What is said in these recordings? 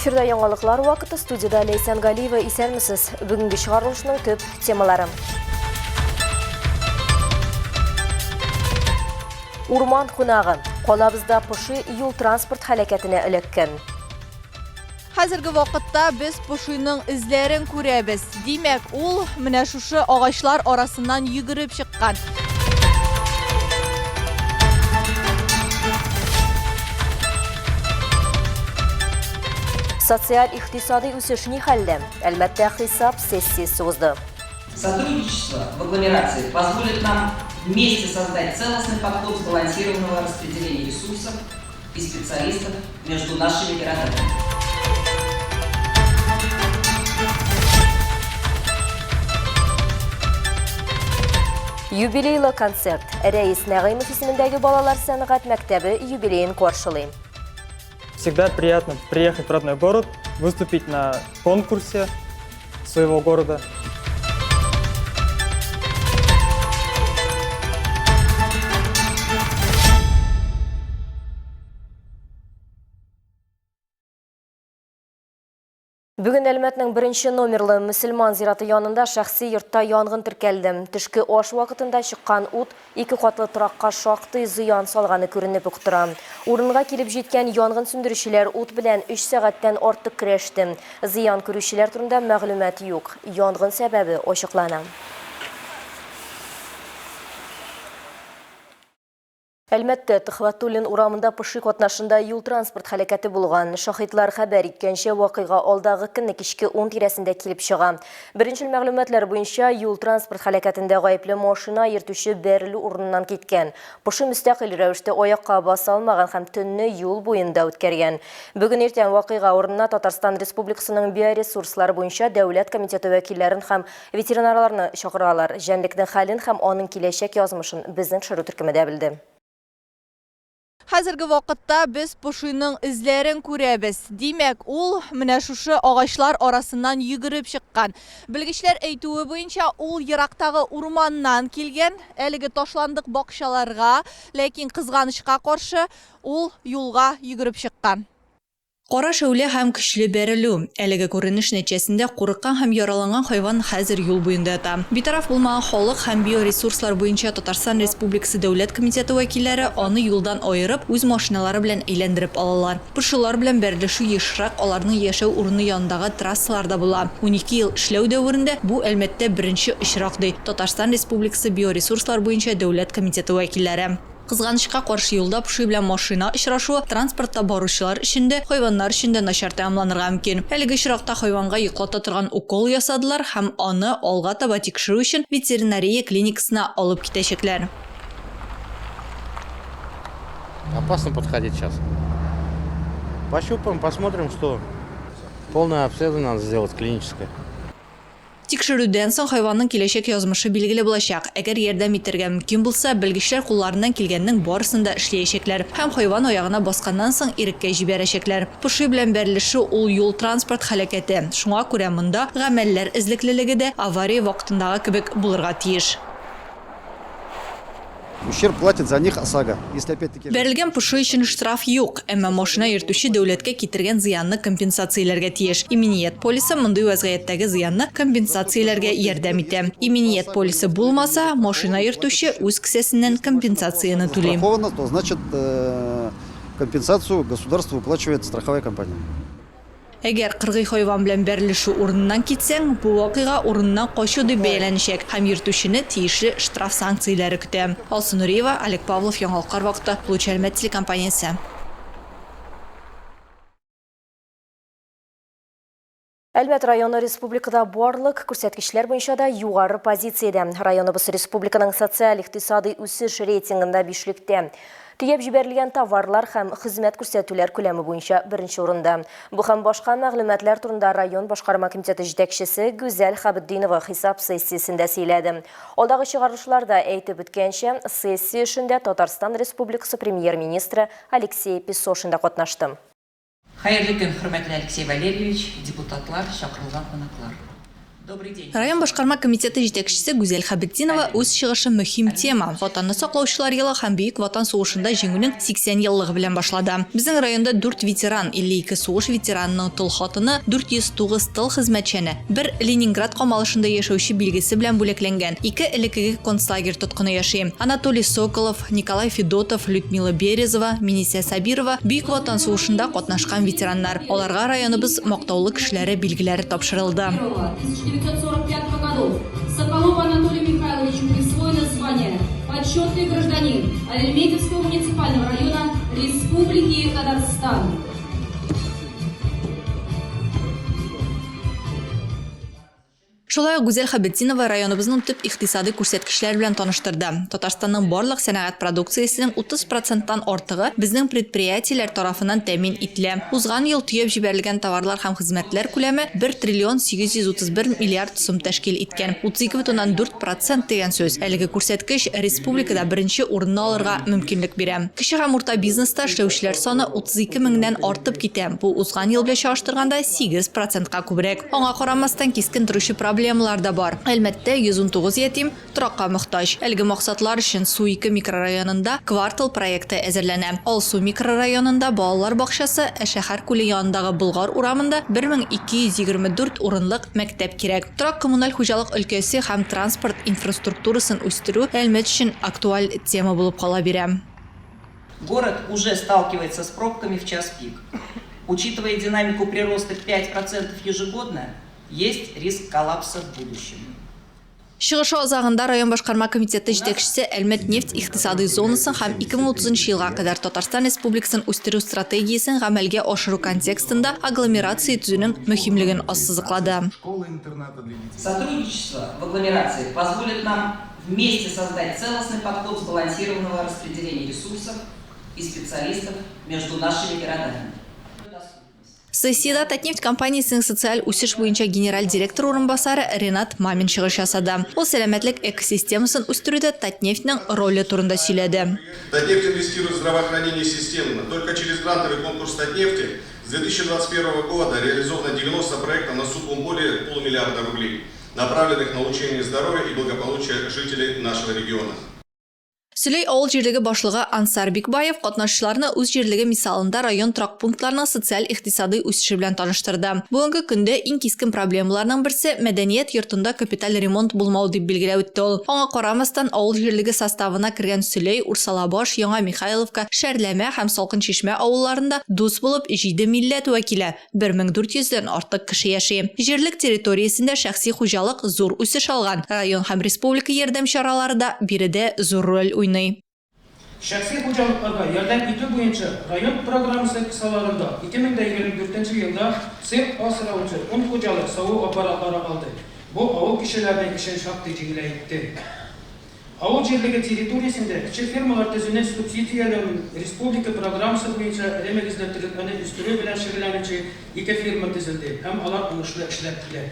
Эфирда яңалыклар вакыты, студияда Лейсан Галиева, исәнмесез. Бүгенге чыгарылышның төп темалары. Урман кунагы. Колабызда поши юл транспорт халакәтенә элеккән. Хәзерге вакытта без пошиның изләрен күрәбез. Димәк, ул менә шушы агачлар арасыннан йөгереп чыккан. Социаль-иктисади үсеш ни хәлдә? Әлбәттә, хисап сессиясе узды. Сотрудничество в агломерации позволит нам вместе создать целостный подход сбалансированного распределения ресурсов и специалистов между нашими городами. Юбилейлы концерт. Рәис Нәгыймов исемендәге балалар сәнгать мәктәбе юбилейын каршылый. Всегда приятно приехать в родной город, выступить на конкурсе своего города. Бүген Әлмәтнең беренче номерлы мөселман зираты янында шәхси йортта янгын теркәлде. Төшке аш вакытында чыккан ут 2 катлы торакка шактый зыян салганы күренеп тора. Урынга килеп җиткән янгын сүндерүчеләр ут белән 3 сәгатьтән артык көрәште. Зыян күрүчеләр турында мәгълүмат юк. Янгын сәбәбе ачыклана. Әлмәттә, Төхвәтуллин урамында поши катнашында юл транспорт халакәте булган. Шаһидлар хәбәр иткәнчә, вакыйга алдагы көнне кичке 10 тирәсендә килеп чыга. Беренчел мәгълүматлар буенча, юл транспорт халакәтендә гаепле машина йөртүче бәрелү урыныннан киткән. Поши мөстәкыйль рәвештә аякка баса алмаган һәм төнне юл буенда үткәргән. Бүген иртән вакыйга урынына Татарстан Республикасының биоресурслар буенча дәүләт комитеты вәкилләрен һәм ветеринарларны чакыралар. Җәнлекнең хәлен һәм аның киләчәк язмышын безнең шыру төркемендә белде. Хәзерге вакытта без пошиның изләрен күрәбез. Димәк, ул менә шушы агачлар арасыннан йөгереп чыккан. Белгечләр әйтүе буенча, ул ерактагы урманнан килгән, әлеге ташландык бакчаларга, ләкин кызганычка каршы ул юлга йөгереп чыккан. Кара шәүлә һәм көчле бәрелү. Әлеге күренеш нәтиҗәсендә курыккан һәм яраланган хайван хәзер юл буенда ята. Битараф булмаган халык һәм биоресурслар буенча Татарстан Республикасы дәүләт комитеты вәкилләре аны юлдан аерып, үз машиналары белән әйләндереп алалар. Пошылар белән бәрелешү ешрак аларның яшәү урыны янындагы трассаларда була. 12 ел эшләү дәверендә бу әлмәттә беренче очрак ди Татарстан Республикасы биоресурслар буенча дәүләт комитеты вәкилләре. Кызганычка каршы юлда поши белән машина очрашуы транспортта баручылар өчен дә, хайваннар өчен дә начар тәмамланырга мөмкин. Әлеге очракта хайванга йоклата торган укол ясадылар һәм аны алга таба тикшерү өчен ветеринария клиникасына алып китәчәкләр. Опасно подходить сейчас. Пощупаем, посмотрим, что. Полное обследование надо сделать клиническое. Тикшерүдән соң хайванның киләчәк язмышы билгеле булачак. Әгәр ярдәм итәргә мөмкин булса, белгечләр кулларыннан килгәннең барысын да эшләячәкләр һәм хайван аягына басканнан соң иреккә җибәрәчәкләр. Поши белән бәрелеше ул юл транспорт халакәте. Шуңа күрә монда гамәлләр эзлеклелеге дә авария вакытындагы кебек булырга тиеш. Ущерб платит за них ОСАГО. Если опять-таки... Бәрелгән поши өчен штраф юк, әмма машина йөртүче дәүләткә китергән зыянны компенсацияләргә тиеш. Иминiyet полисы мондый вазгыятьтәге зыянны компенсацияләргә ярдәм итә. Иминiyet полисы булмаса, машина йөртүче үз кесәсеннән компенсацияны түли. То значит, компенсацию государство выплачивает страховая компания. Әгәр кыргый хайван белән бәрелешү урыннан китсәң, бу вакыйга урыннан качу дип бәяләнәчәк һәм йөртүчене тиешле штраф санкцияләре көтә. Алсу Нуриева, Олег Павлов, Яңалыклар вакыты, Луч Әлмәт телекомпаниясе. Әлмәт районы республикада барлык күрсәткечләр буенча да югары позициядә. Районыбыз республиканың социаль-иктисади үсеш рейтингында 5-лектә. Төяп җибәрелгән товарлар һәм хезмәт күрсәтүләр күләме буенча беренче урында. Бу һәм башка мәгълүматлар турында район башкарма комитеты җитәкчесе Гүзәл Хабетдинова хисап сессиясендә сөйләде. Алдагы чыгарылышларда әйтеп үткәнчә, сессия эшендә Татарстан Республикасы премьер-министры Алексей Песошин да катнашты. Хәерле көн, хөрмәтле Алексей Валерьевич, депутатлар, чакырылган кунаклар. Добрый день. Район башкарма комитеты жетекчиси Гүзел Хабетдинова өз чыгышы мөһим тема. Ватанны саклаучылар елы һәм Бөек Ватан сугышында җиңүнең 80 еллыгы белән башлады. Безнең районда 4 ветеран, 52 сугыш ветеранының тыл хатыны, 409 тыл хезмәтчәне, 1 Ленинград камалышында яшәүче билгесе белән бүләкләнгән, 2 элеккеге концлагерь тоткыны яши. Анатолий Соколов, Николай Федотов, Людмила Березова, Минисия Сабирова Бөек Ватан сугышында катнашкан ветераннар. Аларга районыбыз мактаулы кешеләре билгеләре тапшырылды. 1945 году Соколову Анатолию Михайловичу присвоено звание «Почетный гражданин Альметьевского муниципального района Республики Татарстан». Шулай ук Гүзел Хабетдинова районыбызның төп икътисади күрсәткечләр белән таныштырды. Татарстанның барлык сәнәгать продукциясенең 30%-тан артыгы безнең предприятиеләр тарафыннан тәэмин ителә. Узган ел төяп җибәрелгән товарлар һәм хезмәтләр күләме 1 триллион 831 миллиард сум тәшкил иткән. 32,4% дигән сүз. Әлеге күрсәткеч республикада беренче урынны алырга мөмкинлек бирә. Кече һәм урта бизнеста эшләүчеләр саны 32 меңнән артып китә. Бу узган ел белән чагыштырганда 8%-ка күбрәк. Аңа карамастан кискен торучы проблемалар да бар. Әлбәттә, 119 ятим торакка мохтаҗ. Әлеге максатлар өчен Су-2 микрорайонында квартал проекты әзерләнә. Алсу микрорайонында балалар бакчасы, шәһәр күле янындагы Болгар урамында 1224 урынлык мәктәп кирәк. Торак коммуналь хуҗалык өлкәсе һәм транспорт инфраструктурасын үстерү Әлмәт өчен актуаль тема булып кала бирә. Город уже сталкивается с пробками в час пик. Учитывая динамику прироста 5% ежегодно, есть риск коллапса в будущем. Чыгышы азагында район башкарма комитеты җитәкчесе Әлмәт нефть икътисади зонасын һәм 2030 елга кадәр Татарстан Республикасын үстерү стратегиясен гамәлгә ашыру контекстында агломерация төзүнең мөһимлеген ассызыклады. Сотрудничество в агломерации позволит нам вместе создать целостный подход сбалансированного распределения ресурсов и специалистов между нашими городами. Сессияда Татнефть компаниясының социаль үсеш буенча генераль директор урынбасары Ренат Мамин чыгыш ясады. Ул сәламәтлек экосистемасын үстерүдә Татнефтьнең роле турында сөйләде. Татнефть инвестирует в здравоохранение системно. Только через грантовый конкурс Татнефти с 2021 года реализовано 90 проектов на сумму более $500 миллиарда рублей, направленных на улучшение здоровья и благополучия жителей нашего региона. Сүлей авыл җирлеге башлыгы Ансар Бикбаев катнашчыларны үз җирлеге мисалында район торак пунктларының социаль-икътисади үсеше белән таныштырды. Бүгенге көндә иң кискен проблемаларның берсе мәдәният йортында капиталь ремонт булмау дип билгеләп үтте ул. Аңа карамастан авыл җирлеге составына кергән Сүлей, Урсалабаш, Яңа Михайловка, Шәрләмә һәм Салкын Чишмә авылларында дус булып 7 милләт вәкиле, 1400-дән артык кеше яши. Җирлек территориясендә шәхси хуҗалык зур үсеш алган. Район һәм республика ярдәм чаралары да биредә зур роль уйный. Шәхси хуҗалыкларга ярдәм итү буенча район программасы кысаларында 2024 елда цех асраучы 10 хуҗалык саву аппаратлары алды. Бу авыл кешеләренең эшен шактый җиңеләйтте. Авыл җирлеге территориясендә кече фермалар төзүне субсидияләү республика программасы буенча элемегезләндерелгән үстерү белән шөгыльләнүче 2 фирма төзелде һәм алар уңышлы эшләп килә.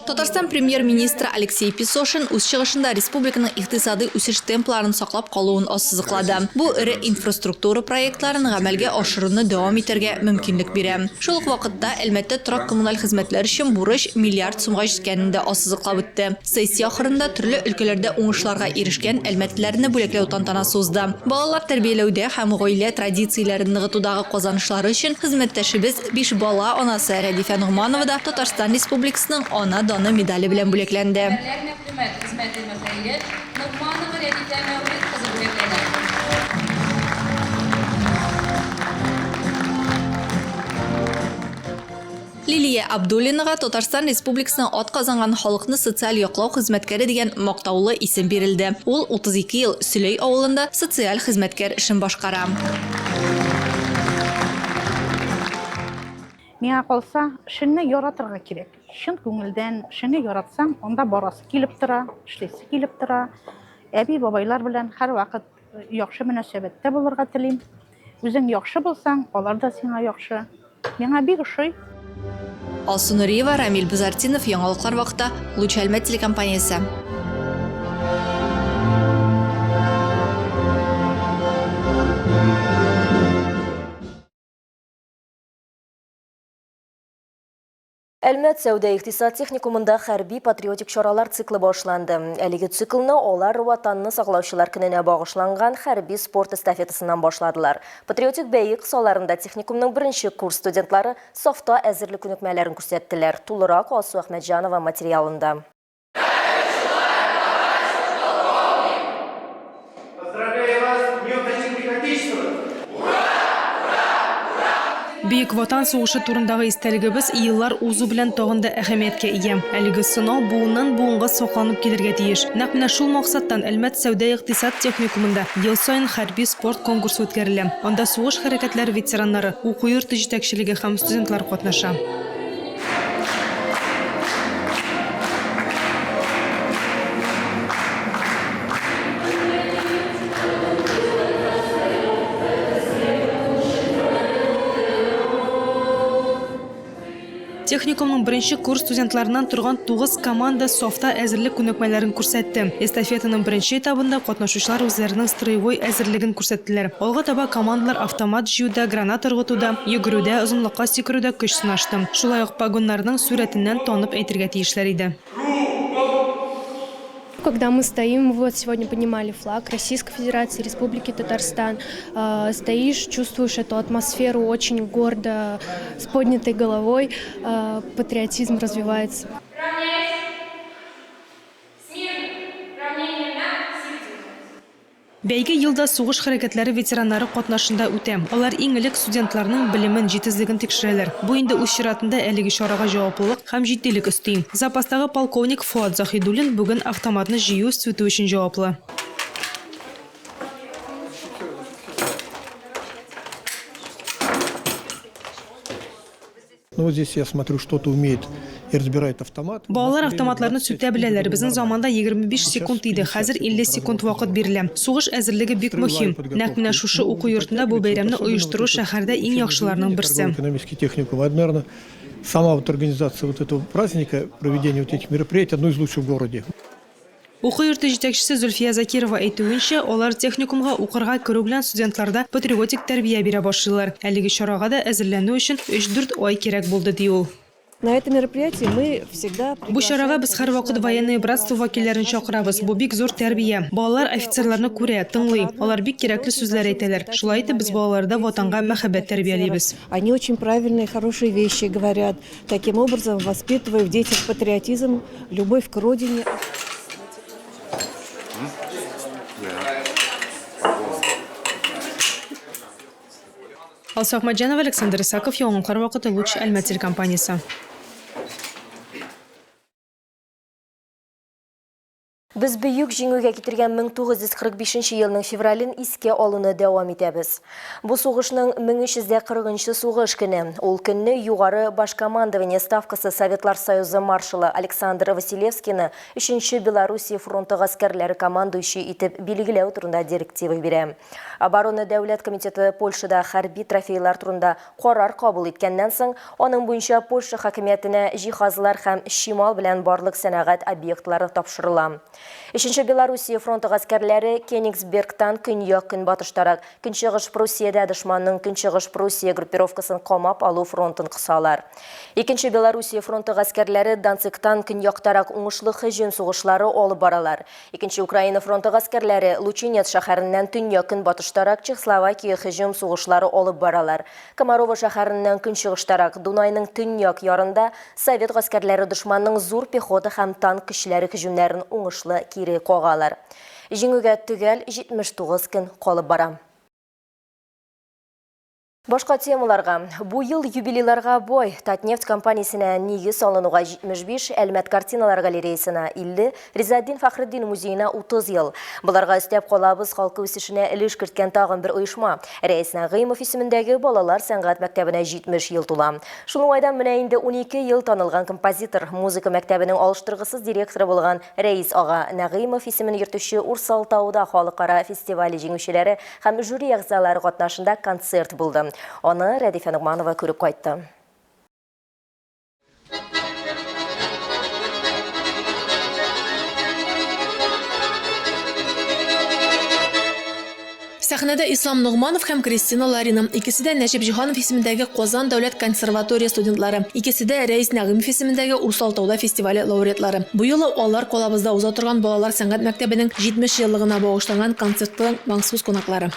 Татарстан премьер-министры Алексей Песошин үз чыгышында республиканың икътисади үсеш темпларын саклап калуын ассызыклады. Бу ире инфраструктура проектларын гамәлгә ашыруны дәвам итәргә мөмкинлек бирә. Шул ук вакытта Әлмәттә торак коммуналь хезмәтләр өчен бурыч миллиард сумга җиткәнен дә ассызыклап үтте. Сессия ахырында төрле өлкәләрдә уңышларга ирешкән Әлмәтләрне бүләкләү тантанасы узды. Балалар тәрбияләүдә һәм гаилә традицияләрен ныгытудагы казанышлары өчен хезмәттәшебез 5 бала анасы Рәдифә Нугманова да Татарстан Республикасының ана даны медале белән бүләкләнде. Лилия Абдуллинага Татарстан Республикасының атказанган халыкны социаль яклау хезмәткәре дигән мактаулы исем бирелде. Ул 32 ел Сүлей авылында социаль хезмәткәр эшен башкара. Миңа калса, эшне яратырга кирәк. Чын күңелдән эшне яратсаң, анда барасы килеп тора, эшлесе килеп тора. Әби бабайлар белән һәр вакыт яхшы мөнәсәбәттә булырга телим. Үзең яхшы булсаң, алар да сиңа яхшы. Миңа бик ошый. Алсу Нуриева, Рамил Бузартинов, Яңалыклар вакыты, Луч Әлмәт телекомпаниясе. Әлмәт сәүдә иктисад техникумында хәрби патриотик чаралар циклы башланды. Әлеге циклны олар ватанны саклаучылар көненә багышланган хәрби спорт эстафетасыннан башладылар. Патриотик бәйге кысаларында техникумның беренче курс студентлары сафта әзерлек күнекмәләрен күрсәттеләр. Тулырак Алсу Әхмәтҗанова материалында. Бейік ватан соғышы турындагы истәлегебез еллар узу белән тагын да әһәмияткә ия. Әлеге сынау буыннан буынга сакланып килергә тиеш. Нәкъ менә шул максаттан Әлмәт сәүдә-икътисад техникумында ел сайын хәрби спорт конкурсы үткәрелә. Анда сугыш хәрәкәтләре ветераннары, уку йорты җитәкчелеге һәм студентлар катнаша. Техникумның беренче курс студентларынан торган 9 команда софта әзерлек күнекмәләрен күрсәтте. Эстафетаның беренче этабында катнашучылар үзләренең строевой әзерлеген күрсәттеләр. Алга таба командалар автомат җыюда, гранат ыргытуда, йөгерүдә, озынлыкка сикерүдә көч сынашты. Шулай ук погоннарның сурәтеннән танып әйтергә тиешләр иде. Когда мы стоим, вот сегодня поднимали флаг Российской Федерации, Республики Татарстан, стоишь, чувствуешь эту атмосферу очень гордо, с поднятой головой, патриотизм развивается. Бәйге елда сугыш хәрәкәтләре ветераннары катнашында үтә. Алар иң элек студентларның белемен, җитезлеген тикшерәләр. Бу инде үз чиратында әлеге чарага җаваплылык һәм җитдилек өсти. Запастагы полковник Фуат Захидуллин бүген автоматны җыю үсетү өчен җаваплы. Ну вот здесь я смотрю, что-то умеет и разбирает автомат. Балалар автоматларны сүтә беләләр. Безнең заманда 25 секунд иде, хәзер 50 секунд вакыт бирелә. Сугыш әзерлеге бик мөһим. Нәкъ менә шушы уку йортында бу бәйрәмне оештыру шәһәрдә иң яхшыларның берсе. Экономический техникум, наверное, сама вот организация вот этого праздника, проведение вот этих мероприятий, одно из лучших в городе. Уку йорты җитәкчесе Зульфия Закирова әйтүенчә, алар техникумга укырга керү белән студентларда патриотик тәрбия бирә башлыйлар. Әлеге чарага да әзерләнү өчен 3-4 ай кирәк булды ди ул. На этом мероприятии мы всегда Бу чарага без һәрвакыт военное братство вәкилләрен чакырабыз. Бу бик зур тәрбия. Балалар офицерларны күрә, тыңлый. Алар бик кирәкле сүзләр әйтәләр. Шулай итеп без балаларда ватанга мәхәббәт тәрбиялибез. Они очень правильные, хорошие вещи говорят. Таким образом воспитывая в детях патриотизм, любовь к родине. Алсу Әхмәтҗанова, Александр Исаков, Яңгыр вакыты Луч, Әлмәт телекомпаниясе. Biz büyük җиңүгә китергән 1945 елның феврален искә алуны дәвам итәбез. Бу сугышның 1340 сугыш көне. Ул көнне югары башкомандование ставкасы Советлар Союзы маршалы Александр Василевскийны 3-нче Белоруссия фронты гаскәрләре командующий итеп билгеләү турында директива бирә. Оборона дәүләт комитеты Польшада хәрби трофейлар турында карар кабул иткәннән соң, аның буенча Польша хакимиятенә җиһазлар һәм шимал белән барлык сәнәгать объектлары тапшырыла. 3-нче Белоруссия фронты гаскәрләре Кенигсбергтан көньяк-көнбатыштарак, көнчыгыш Пруссиядә дошманның көнчыгыш Пруссия группировкасын камап алу фронтын кысалар. 2-нче Белоруссия фронты гаскәрләре Данцигтан көньяктарак уңышлы һөҗүм сугышлары алып баралар. 2-нче Украина фронты гаскәрләре Лучинец шәһәреннән төньяк-көнбатыштарак Чехословакия һөҗүм сугышлары алып баралар. Комарова шәһәреннән көнчыгыштарак Дунайның төньяк ярында Совет гаскәрләре дошманның зур пехота һәм танк көчләре һөҗүмнәрен уңышлы кире кагалар. Җиңүгә төгәл 79 көн калып бара. Башка темаларга. Бу ел юбилейларга бой Татнефть компаниясенә нигез салынуга 75, Әлмәт картиналар галереясына 50, Ризаддин Фәхреддин музеена 30 ел. Буларга өстәп калабыз халкы үсешенә өлеш керткән тагын бер оешма. Рәис Нәгыймов исемендәге балалар сәнгать мәктәбенә 70 ел тула. Шуның айдан менә инде 12 ел танылган композитор, музыка мәктәбенең алыштыргысыз директоры булган Рәис ага Нәгыймов исемен йөртүче Урсалтауда халыкара фестивале җиңүчеләре һәм жюри әгъзалары катнашында концерт булды. Оны Рәдифә Нугманова күреп кайтты. Сәхнәдә Ислам Нугманов һәм Кристина Ларина. Икесе дә Нәҗип Җиһанов исемендәге Казан дәүләт консерватория студентлары. Икесе дә Рәис Нәгыймов исемендәге Урсалтауда фестивале лауреатлары. Бу юлы алар Колабызда уза торган балалар сәнгать мәктәбенең 70 еллыгына багышланган концертның маңсыз кунаклары.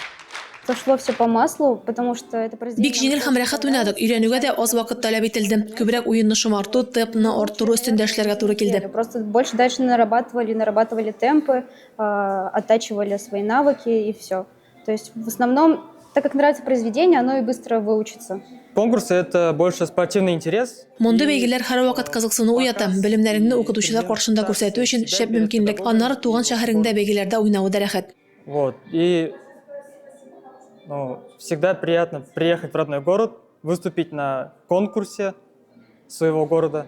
Прошло все по маслу, потому что это Бик җиңел һәм рәхәт уйнадык. Өйрәнүгә дә аз вакыт таләп ителде. Күбрәк уенны шомарту, темпны арттыру өстендә эшләргә туры килде. Просто больше дальше нарабатывали темпы, оттачивали свои навыки и все. То есть в основном, так как нравится произведение, оно и быстро выучится. Конкурсы — это больше спортивный интерес. Монда бәйгеләр һәр вакыт кызыксыну уята. Белемнәреңне укытучылар каршында күрсәтү өчен шәп мөмкинлек. Аннары туган шәһәреңдә бәйгеләрдә уйнауы да рәхәт. Вот. И всегда приятно приехать в родной город, выступить на конкурсе своего города.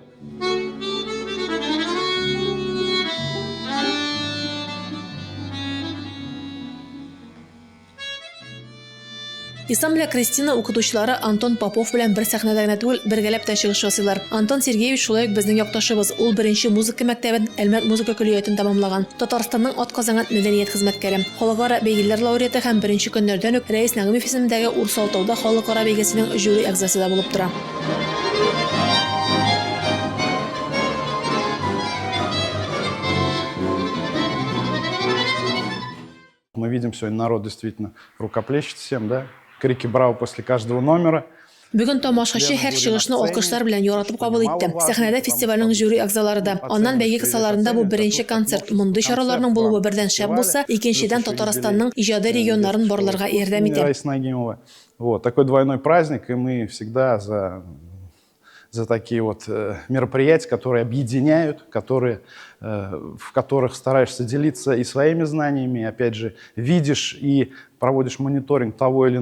Ислам белән Кристина укытучылары Антон Попов белән бер сәхнәдә генә түгел, бергәләп тә чыгыш ясыйлар. Антон Сергеевич шулай ук безнең якташыбыз. Ул беренче музыка мәктәбен, Әлмәт музыка көллиятен тәмамлаган. Татарстанның атказанган мәдәният хезмәткәре. Халыкара бәйгеләр лауреаты һәм беренче көннәрдән үк Рәис Нәгыймов исемендәге Урсалтауда халыкара бәйгесенең жюри әгъзасы да булып тора. Мы видим, сегодня народ действительно рукоплещет всем, да? Крики «Браво!» после каждого номера. Бүген тамашачы һәр чыгышны алкышлар белән яратып кабул итте. Сәхнәдә фестивальнең жюри әгъзалары да. Аннан бәйге кысаларында бу беренче концерт. Мондый чараларның булуы бердән шәп булса, икенчедән Татарстанның иҗади регионнарын барларга ярдәм итә. Рәис Нәгыймова. Вот такой двойной праздник, и мы всегда за такие вот мероприятия, которые объединяют, в которых стараешься делиться и своими знаниями, и, опять же, видишь и проводишь мониторинг той или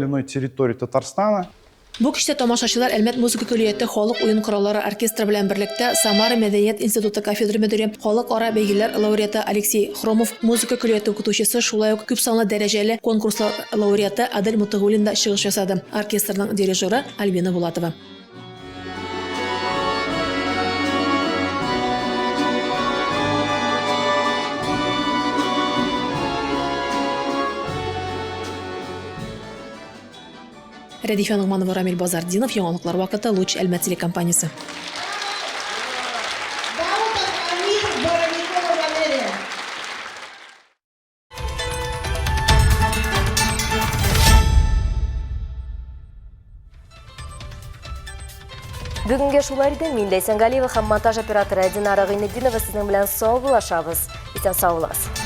иной территории Татарстана. Бу кичтә тамашачылар Әлмәт музыка көллияте халык уен кораллары оркестры белән берлектә Самара мәдәният институты кафедра мөдире, халыкара бәйгеләр лауреаты Алексей Хромов, музыка көллияте укытучысы, шулай ук күп санлы дәрәҗәле конкурслар лауреаты Адель Мутагуллин да чыгыш ясады. Оркестрның дирижеры Альбина Булатова. Рәдифә Нугманова, Рамил Базардинов, яңалыклар вакыты, Луч, Әлмәт телекомпаниясе. Бүгінге шулар иде. Мин Ләйсән Галиева һәм монтаж операторы Динара Гыйнетдинова сезнең белән сау булашабыз. Исән сау буласыз.